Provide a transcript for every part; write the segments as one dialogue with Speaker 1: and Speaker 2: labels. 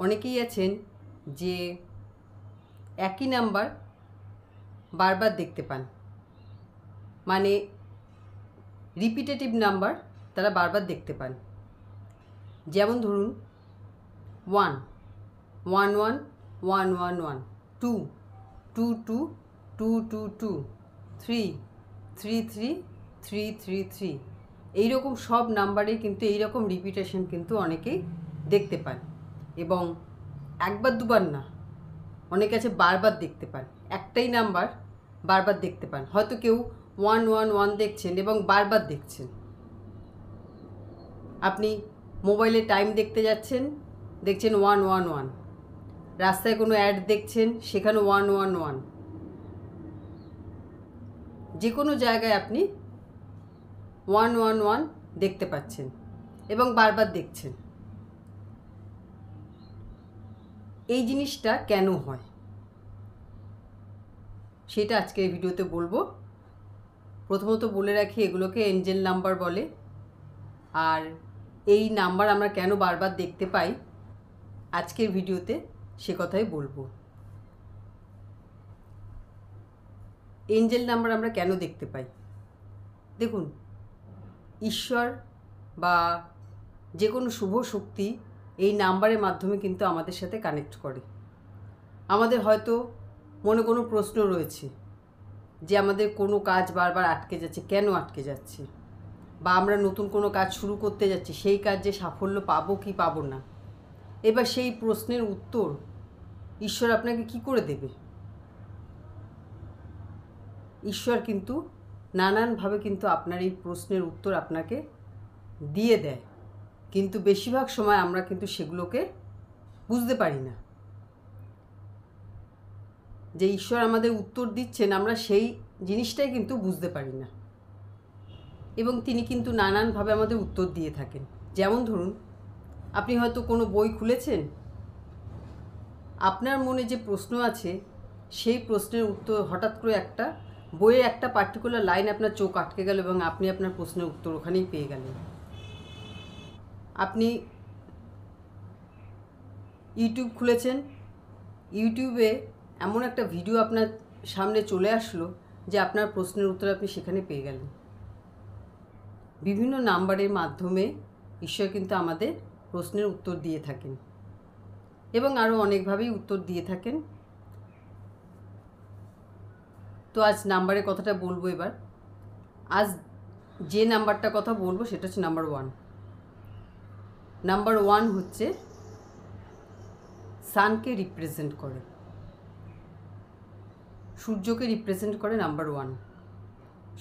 Speaker 1: অনেকেই আছেন যে একই নাম্বার বারবার দেখতে পান, মানে রিপিটেটিভ নাম্বার তারা বারবার দেখতে পান। যেমন ধরুন 1 1 1 1 1 1, 2 2 2 2 2 2, 3 3 3 3 3 3, এইরকম সব নাম্বারে কিন্তু এইরকম রিপিটেশন কিন্তু অনেকেই দেখতে পান। এবং একবার দুবার না, অনেকে আছে বারবার দেখতে পান, একটাই নাম্বার বারবার দেখতে পান। হয়তো কেউ 1 1 1 দেখছেন এবং বারবার দেখছেন। আপনি মোবাইলে টাইম দেখতে যাচ্ছেন, দেখছেন 1 1 1, রাস্তায় কোনো অ্যাড দেখছেন, সেখানে 1 1 1, যে কোনো জায়গায় আপনি 1 1 1 দেখতে পাচ্ছেন এবং বারবার দেখছেন। এই জিনিসটা কেন হয় সেটা আজকে এই ভিডিওতে বলবো। প্রথমত বলে রাখি, এগুলোকে এঞ্জেল নাম্বার বলে। আর এই নাম্বার আমরা কেন বারবার দেখতে পাই আজকের ভিডিওতে সে কথাই বলবো। এঞ্জেল নাম্বার আমরা কেন দেখতে পাই? দেখুন, ঈশ্বর বা যে কোনো শুভ শক্তি এই নাম্বারের মাধ্যমে কিন্তু আমাদের সাথে কানেক্ট করে। আমাদের হয়তো মনে কোনো প্রশ্ন রয়েছে যে আমাদের কোনো কাজ বারবার আটকে যাচ্ছে, কেন আটকে যাচ্ছে? বা আমরা নতুন কোনো কাজ শুরু করতে যাচ্ছি, সেই কাজে সাফল্য পাবো কি পাবো না। এবার সেই প্রশ্নের উত্তর ঈশ্বর আপনাকে কি করে দেবে? ঈশ্বর কিন্তু নানানভাবে কিন্তু আপনার এই প্রশ্নের উত্তর আপনাকে দিয়ে দেয়, কিন্তু বেশিরভাগ সময় আমরা কিন্তু সেগুলোকে বুঝতে পারি না। যে ঈশ্বর আমাদের উত্তর দিচ্ছেন, আমরা সেই জিনিসটাই কিন্তু বুঝতে পারি না। এবং তিনি কিন্তু নানানভাবে আমাদের উত্তর দিয়ে থাকেন। যেমন ধরুন, আপনি হয়তো কোনো বই খুলেছেন, আপনার মনে যে প্রশ্ন আছে সেই প্রশ্নের উত্তর হঠাৎ করে একটা বইয়ের একটা পার্টিকুলার লাইন আপনার চোখ আটকে গেল এবং আপনি আপনার প্রশ্নের উত্তর ওখানেই পেয়ে গেলেন। আপনি ইউটিউব খুলেছেন, ইউটিউবে এমন একটা ভিডিও আপনার সামনে চলে আসলো যে আপনার প্রশ্নের উত্তর আপনি সেখানে পেয়ে গেলেন। বিভিন্ন নাম্বারের মাধ্যমে ঈশ্বর কিন্তু আমাদের প্রশ্নের উত্তর দিয়ে থাকেন এবং আরও অনেকভাবেই উত্তর দিয়ে থাকেন। তো আজ নাম্বারের কথাটা বলবো। এবার আজ যে নাম্বারটা কথা বলবো সেটা হচ্ছে নাম্বার 1। নাম্বার 1 হচ্ছে সানকে রিপ্রেজেন্ট করে, সূর্যকে রিপ্রেজেন্ট করে নাম্বার 1।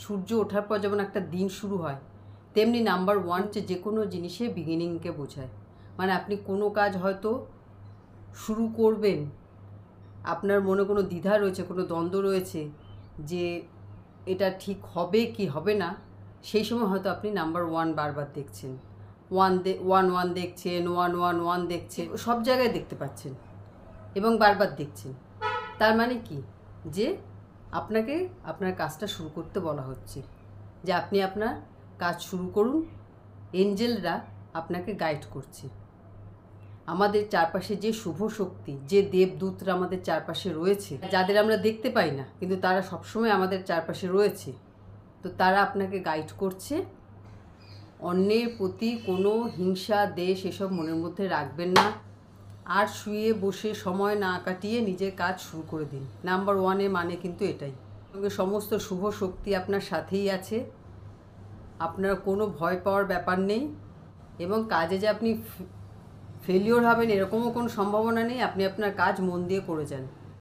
Speaker 1: সূর্য ওঠার পর যেমন একটা দিন শুরু হয়, তেমনি নাম্বার 1 যে কোনো জিনিসের বিগিনিংকে বোঝায়। মানে আপনি কোনো কাজ হয়তো শুরু করবেন, আপনার মনে কোনো দ্বিধা রয়েছে, কোনো দ্বন্দ্ব রয়েছে যে এটা ঠিক হবে কি হবে না, সেই সময় হয়তো আপনি নাম্বার 1 বারবার দেখছেন, 1 1 দেখছেন, 1 1 1 দেখছেন, সব জায়গায় দেখতে পাচ্ছেন এবং বারবার দেখছেন। তার মানে কি, যে আপনাকে আপনার কাজটা শুরু করতে বলা হচ্ছে, যে আপনি আপনার কাজ শুরু করুন। এঞ্জেলরা আপনাকে গাইড করছে। আমাদের চারপাশে যে শুভ শক্তি, যে দেবদূতরা আমাদের চারপাশে রয়েছে, যাদের আমরা দেখতে পাই না কিন্তু তারা সবসময় আমাদের চারপাশে রয়েছে, তো তারা আপনাকে গাইড করছে। অন্যের প্রতি কোনো হিংসা, দেশ এসব মনের মধ্যে রাখবেন না। আর শুয়ে বসে সময় না কাটিয়ে নিজের কাজ শুরু করে দিন। নাম্বার 1-এর মানে কিন্তু এটাই। সমস্ত শুভ শক্তি আপনার সাথেই আছে, আপনার কোনো ভয় পাওয়ার ব্যাপার নেই এবং কাজে যে আপনি ফেলিওর হবেন এরকমও কোনো সম্ভাবনা নেই। আপনি আপনার কাজ মন দিয়ে করে যান।